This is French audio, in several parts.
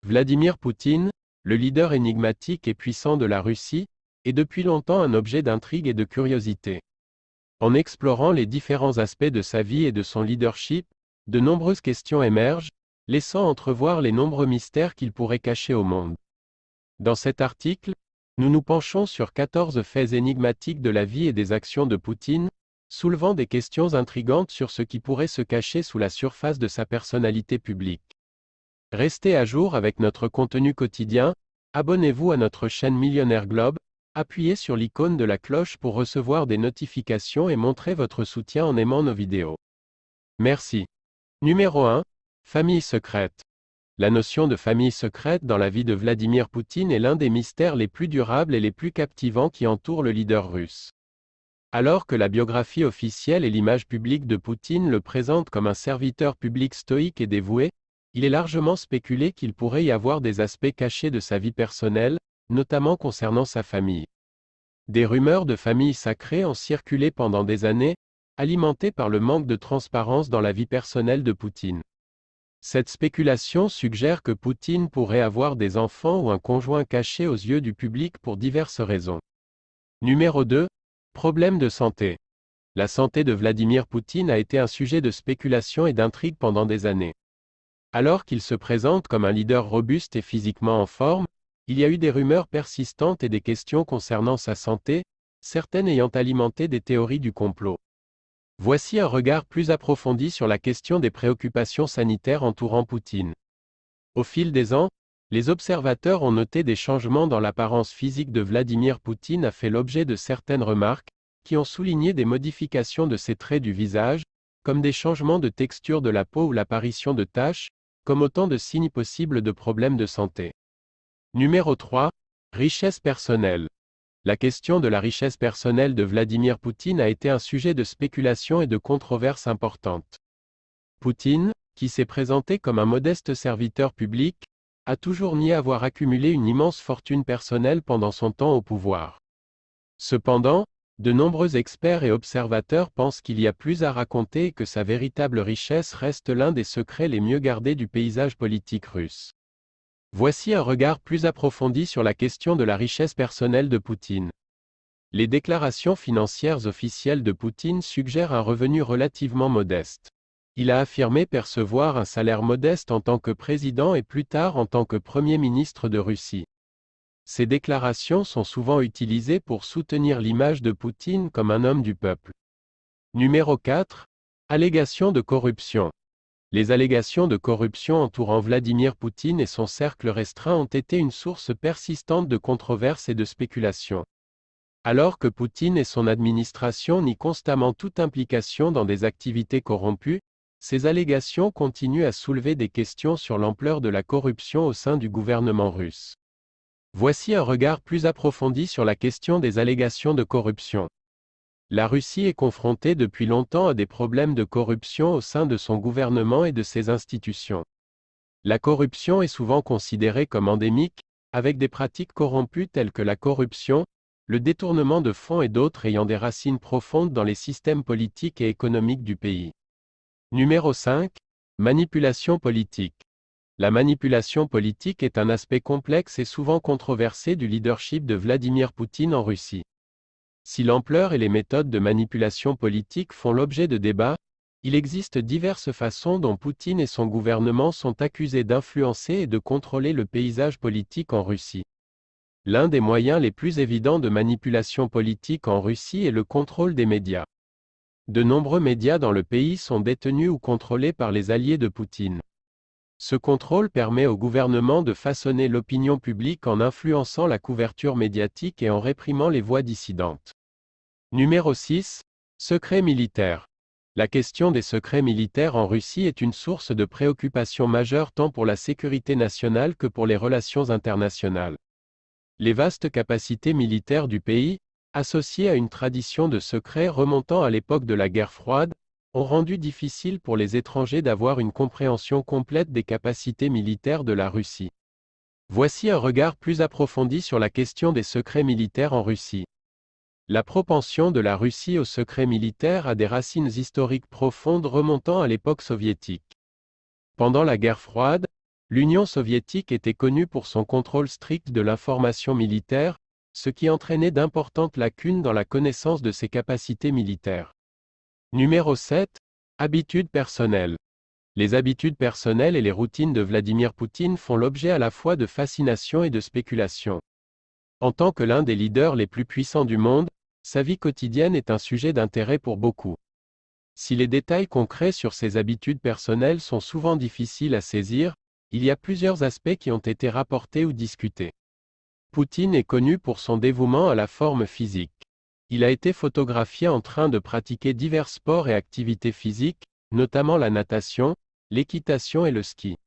Vladimir Poutine, le leader énigmatique et puissant de la Russie, est depuis longtemps un objet d'intrigue et de curiosité. En explorant les différents aspects de sa vie et de son leadership, de nombreuses questions émergent, laissant entrevoir les nombreux mystères qu'il pourrait cacher au monde. Dans cet article, nous nous penchons sur 14 faits énigmatiques de la vie et des actions de Poutine, soulevant des questions intrigantes sur ce qui pourrait se cacher sous la surface de sa personnalité publique. Restez à jour avec notre contenu quotidien, abonnez-vous à notre chaîne Millionnaire Globe, appuyez sur l'icône de la cloche pour recevoir des notifications et montrez votre soutien en aimant nos vidéos. Merci. Numéro 1. Famille secrète. La notion de famille secrète dans la vie de Vladimir Poutine est l'un des mystères les plus durables et les plus captivants qui entourent le leader russe. Alors que la biographie officielle et l'image publique de Poutine le présentent comme un serviteur public stoïque et dévoué, il est largement spéculé qu'il pourrait y avoir des aspects cachés de sa vie personnelle, notamment concernant sa famille. Des rumeurs de famille sacrée ont circulé pendant des années, alimentées par le manque de transparence dans la vie personnelle de Poutine. Cette spéculation suggère que Poutine pourrait avoir des enfants ou un conjoint caché aux yeux du public pour diverses raisons. Numéro 2. Problème de santé. La santé de Vladimir Poutine a été un sujet de spéculation et d'intrigue pendant des années. Alors qu'il se présente comme un leader robuste et physiquement en forme, il y a eu des rumeurs persistantes et des questions concernant sa santé, certaines ayant alimenté des théories du complot. Voici un regard plus approfondi sur la question des préoccupations sanitaires entourant Poutine. Au fil des ans, les observateurs ont noté des changements dans l'apparence physique de Vladimir Poutine a fait l'objet de certaines remarques, qui ont souligné des modifications de ses traits du visage, comme des changements de texture de la peau ou l'apparition de taches, comme autant de signes possibles de problèmes de santé. Numéro 3. Richesse personnelle. La question de la richesse personnelle de Vladimir Poutine a été un sujet de spéculation et de controverse importante. Poutine, qui s'est présenté comme un modeste serviteur public, a toujours nié avoir accumulé une immense fortune personnelle pendant son temps au pouvoir. Cependant, de nombreux experts et observateurs pensent qu'il y a plus à raconter et que sa véritable richesse reste l'un des secrets les mieux gardés du paysage politique russe. Voici un regard plus approfondi sur la question de la richesse personnelle de Poutine. Les déclarations financières officielles de Poutine suggèrent un revenu relativement modeste. Il a affirmé percevoir un salaire modeste en tant que président et plus tard en tant que Premier ministre de Russie. Ces déclarations sont souvent utilisées pour soutenir l'image de Poutine comme un homme du peuple. Numéro 4. Allégations de corruption. Les allégations de corruption entourant Vladimir Poutine et son cercle restreint ont été une source persistante de controverses et de spéculations. Alors que Poutine et son administration nient constamment toute implication dans des activités corrompues, ces allégations continuent à soulever des questions sur l'ampleur de la corruption au sein du gouvernement russe. Voici un regard plus approfondi sur la question des allégations de corruption. La Russie est confrontée depuis longtemps à des problèmes de corruption au sein de son gouvernement et de ses institutions. La corruption est souvent considérée comme endémique, avec des pratiques corrompues telles que la corruption, le détournement de fonds et d'autres ayant des racines profondes dans les systèmes politiques et économiques du pays. Numéro 5. Manipulation politique. La manipulation politique est un aspect complexe et souvent controversé du leadership de Vladimir Poutine en Russie. Si l'ampleur et les méthodes de manipulation politique font l'objet de débats, il existe diverses façons dont Poutine et son gouvernement sont accusés d'influencer et de contrôler le paysage politique en Russie. L'un des moyens les plus évidents de manipulation politique en Russie est le contrôle des médias. De nombreux médias dans le pays sont détenus ou contrôlés par les alliés de Poutine. Ce contrôle permet au gouvernement de façonner l'opinion publique en influençant la couverture médiatique et en réprimant les voix dissidentes. Numéro 6. Secrets militaires. La question des secrets militaires en Russie est une source de préoccupation majeure tant pour la sécurité nationale que pour les relations internationales. Les vastes capacités militaires du pays, associées à une tradition de secrets remontant à l'époque de la guerre froide, ont rendu difficile pour les étrangers d'avoir une compréhension complète des capacités militaires de la Russie. Voici un regard plus approfondi sur la question des secrets militaires en Russie. La propension de la Russie aux secrets militaires a des racines historiques profondes remontant à l'époque soviétique. Pendant la guerre froide, L'Union soviétique était connue pour son contrôle strict de l'information militaire, ce qui entraînait d'importantes lacunes dans la connaissance de ses capacités militaires. Numéro 7. Habitudes personnelles. Les habitudes personnelles et les routines de Vladimir Poutine font l'objet à la fois de fascination et de spéculation. En tant que l'un des leaders les plus puissants du monde, sa vie quotidienne est un sujet d'intérêt pour beaucoup. Si les détails concrets sur ses habitudes personnelles sont souvent difficiles à saisir, il y a plusieurs aspects qui ont été rapportés ou discutés. Poutine est connu pour son dévouement à la forme physique. Il a été photographié en train de pratiquer divers sports et activités physiques, notamment la natation, l'équitation et le ski.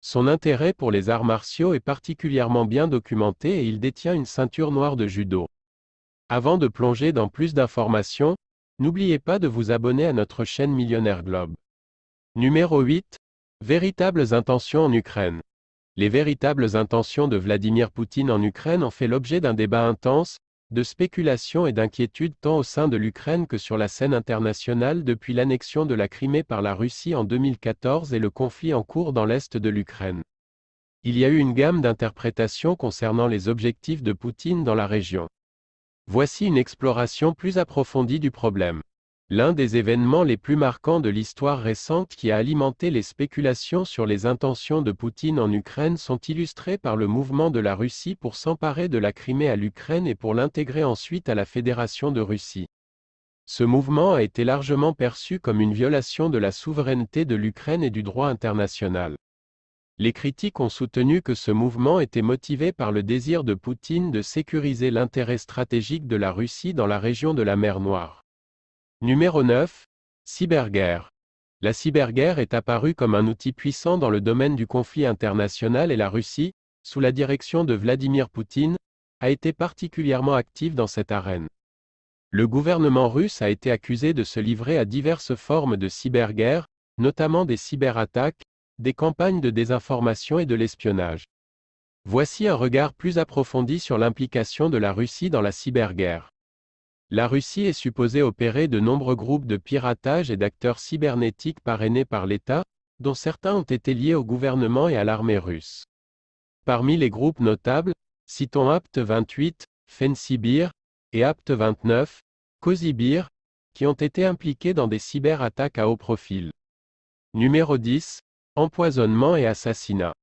Son intérêt pour les arts martiaux est particulièrement bien documenté et il détient une ceinture noire de judo. Avant de plonger dans plus d'informations, n'oubliez pas de vous abonner à notre chaîne Millionnaire Globe. Numéro 8. Véritables intentions en Ukraine. Les véritables intentions de Vladimir Poutine en Ukraine ont fait l'objet d'un débat intense, de spéculation et d'inquiétude tant au sein de l'Ukraine que sur la scène internationale depuis l'annexion de la Crimée par la Russie en 2014 et le conflit en cours dans l'est de l'Ukraine. Il y a eu une gamme d'interprétations concernant les objectifs de Poutine dans la région. Voici une exploration plus approfondie du problème. L'un des événements les plus marquants de l'histoire récente qui a alimenté les spéculations sur les intentions de Poutine en Ukraine sont illustrés par le mouvement de la Russie pour s'emparer de la Crimée à l'Ukraine et pour l'intégrer ensuite à la Fédération de Russie. Ce mouvement a été largement perçu comme une violation de la souveraineté de l'Ukraine et du droit international. Les critiques ont soutenu que ce mouvement était motivé par le désir de Poutine de sécuriser l'intérêt stratégique de la Russie dans la région de la mer Noire. Numéro 9. Cyberguerre. La cyberguerre est apparue comme un outil puissant dans le domaine du conflit international et la Russie, sous la direction de Vladimir Poutine, a été particulièrement active dans cette arène. Le gouvernement russe a été accusé de se livrer à diverses formes de cyberguerre, notamment des cyberattaques, des campagnes de désinformation et de l'espionnage. Voici un regard plus approfondi sur l'implication de la Russie dans la cyberguerre. La Russie est supposée opérer de nombreux groupes de piratage et d'acteurs cybernétiques parrainés par l'État, dont certains ont été liés au gouvernement et à l'armée russe. Parmi les groupes notables, citons Apt 28, Fensibir, et Apt 29, Kozibir, qui ont été impliqués dans des cyberattaques à haut profil. Numéro 10. Empoisonnement et assassinat.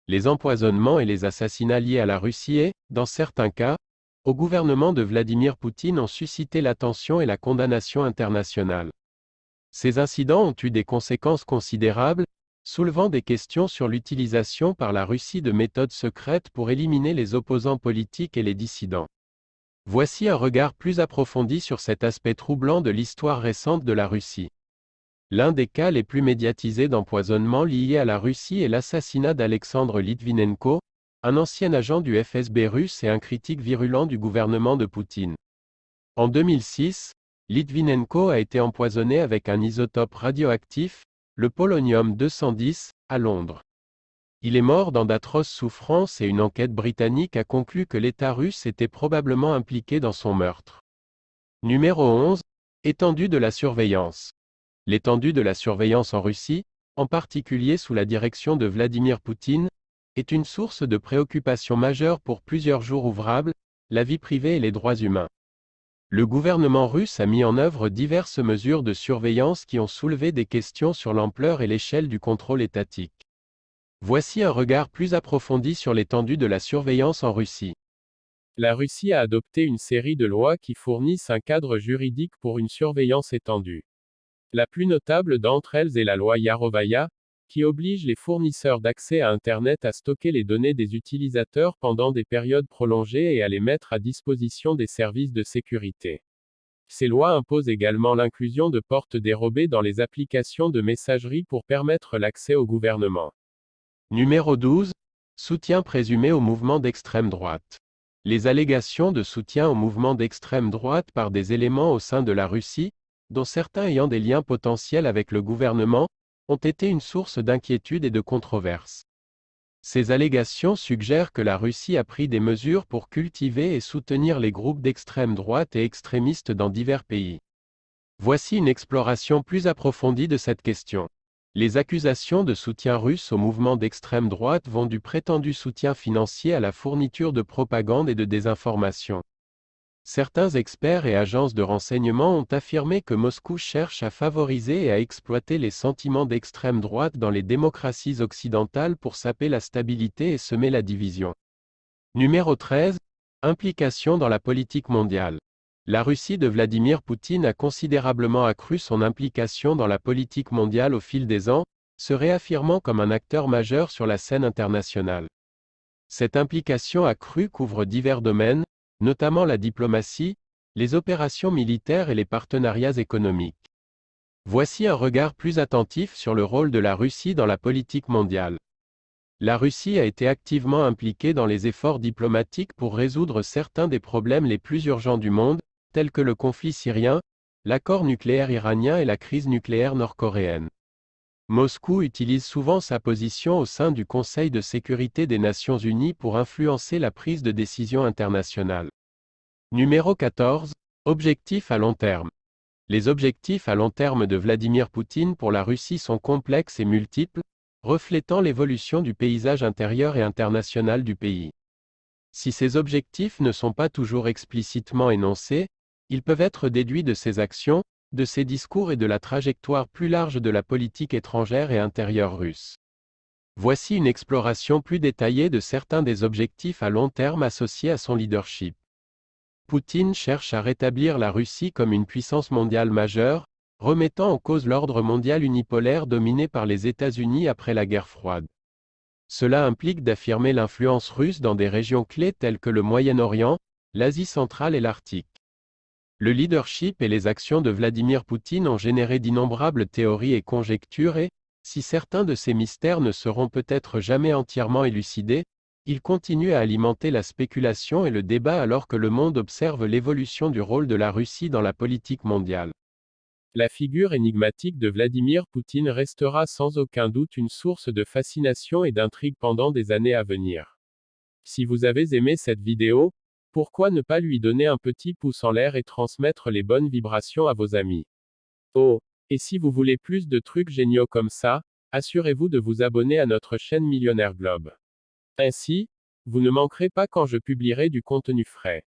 Les empoisonnements et les assassinats liés à la Russie et, dans certains cas, au gouvernement de Vladimir Poutine ont suscité l'attention et la condamnation internationale. Ces incidents ont eu des conséquences considérables, soulevant des questions sur l'utilisation par la Russie de méthodes secrètes pour éliminer les opposants politiques et les dissidents. Voici un regard plus approfondi sur cet aspect troublant de l'histoire récente de la Russie. L'un des cas les plus médiatisés d'empoisonnement lié à la Russie est l'assassinat d'Alexandre Litvinenko, un ancien agent du FSB russe et un critique virulent du gouvernement de Poutine. En 2006, Litvinenko a été empoisonné avec un isotope radioactif, le polonium-210, à Londres. Il est mort dans d'atroces souffrances et une enquête britannique a conclu que l'État russe était probablement impliqué dans son meurtre. Numéro 11. Étendue de la surveillance. L'étendue de la surveillance en Russie, en particulier sous la direction de Vladimir Poutine, est une source de préoccupation majeure pour plusieurs jours ouvrables, la vie privée et les droits humains. Le gouvernement russe a mis en œuvre diverses mesures de surveillance qui ont soulevé des questions sur l'ampleur et l'échelle du contrôle étatique. Voici un regard plus approfondi sur l'étendue de la surveillance en Russie. La Russie a adopté une série de lois qui fournissent un cadre juridique pour une surveillance étendue. La plus notable d'entre elles est la loi Yarovaya, qui oblige les fournisseurs d'accès à Internet à stocker les données des utilisateurs pendant des périodes prolongées et à les mettre à disposition des services de sécurité. Ces lois imposent également l'inclusion de portes dérobées dans les applications de messagerie pour permettre l'accès au gouvernement. Numéro 12. Soutien présumé au mouvement d'extrême droite. Les allégations de soutien au mouvement d'extrême droite par des éléments au sein de la Russie, dont certains ayant des liens potentiels avec le gouvernement, ont été une source d'inquiétude et de controverse. Ces allégations suggèrent que la Russie a pris des mesures pour cultiver et soutenir les groupes d'extrême droite et extrémistes dans divers pays. Voici une exploration plus approfondie de cette question. Les accusations de soutien russe au mouvement d'extrême droite vont du prétendu soutien financier à la fourniture de propagande et de désinformation. Certains experts et agences de renseignement ont affirmé que Moscou cherche à favoriser et à exploiter les sentiments d'extrême droite dans les démocraties occidentales pour saper la stabilité et semer la division. Numéro 13. Implication dans la politique mondiale. La Russie de Vladimir Poutine a considérablement accru son implication dans la politique mondiale au fil des ans, se réaffirmant comme un acteur majeur sur la scène internationale. Cette implication accrue couvre divers domaines, notamment la diplomatie, les opérations militaires et les partenariats économiques. Voici un regard plus attentif sur le rôle de la Russie dans la politique mondiale. La Russie a été activement impliquée dans les efforts diplomatiques pour résoudre certains des problèmes les plus urgents du monde, tels que le conflit syrien, l'accord nucléaire iranien et la crise nucléaire nord-coréenne. Moscou utilise souvent sa position au sein du Conseil de sécurité des Nations Unies pour influencer la prise de décision internationale. Numéro 14. Objectifs à long terme. Les objectifs à long terme de Vladimir Poutine pour la Russie sont complexes et multiples, reflétant l'évolution du paysage intérieur et international du pays. Si ces objectifs ne sont pas toujours explicitement énoncés, ils peuvent être déduits de ses actions, de ses discours et de la trajectoire plus large de la politique étrangère et intérieure russe. Voici une exploration plus détaillée de certains des objectifs à long terme associés à son leadership. Poutine cherche à rétablir la Russie comme une puissance mondiale majeure, remettant en cause l'ordre mondial unipolaire dominé par les États-Unis après la guerre froide. Cela implique d'affirmer l'influence russe dans des régions clés telles que le Moyen-Orient, l'Asie centrale et l'Arctique. Le leadership et les actions de Vladimir Poutine ont généré d'innombrables théories et conjectures et, si certains de ces mystères ne seront peut-être jamais entièrement élucidés, ils continuent à alimenter la spéculation et le débat alors que le monde observe l'évolution du rôle de la Russie dans la politique mondiale. La figure énigmatique de Vladimir Poutine restera sans aucun doute une source de fascination et d'intrigue pendant des années à venir. Si vous avez aimé cette vidéo, pourquoi ne pas lui donner un petit pouce en l'air et transmettre les bonnes vibrations à vos amis? Oh, et si vous voulez plus de trucs géniaux comme ça, assurez-vous de vous abonner à notre chaîne Millionnaire Globe. Ainsi, vous ne manquerez pas quand je publierai du contenu frais.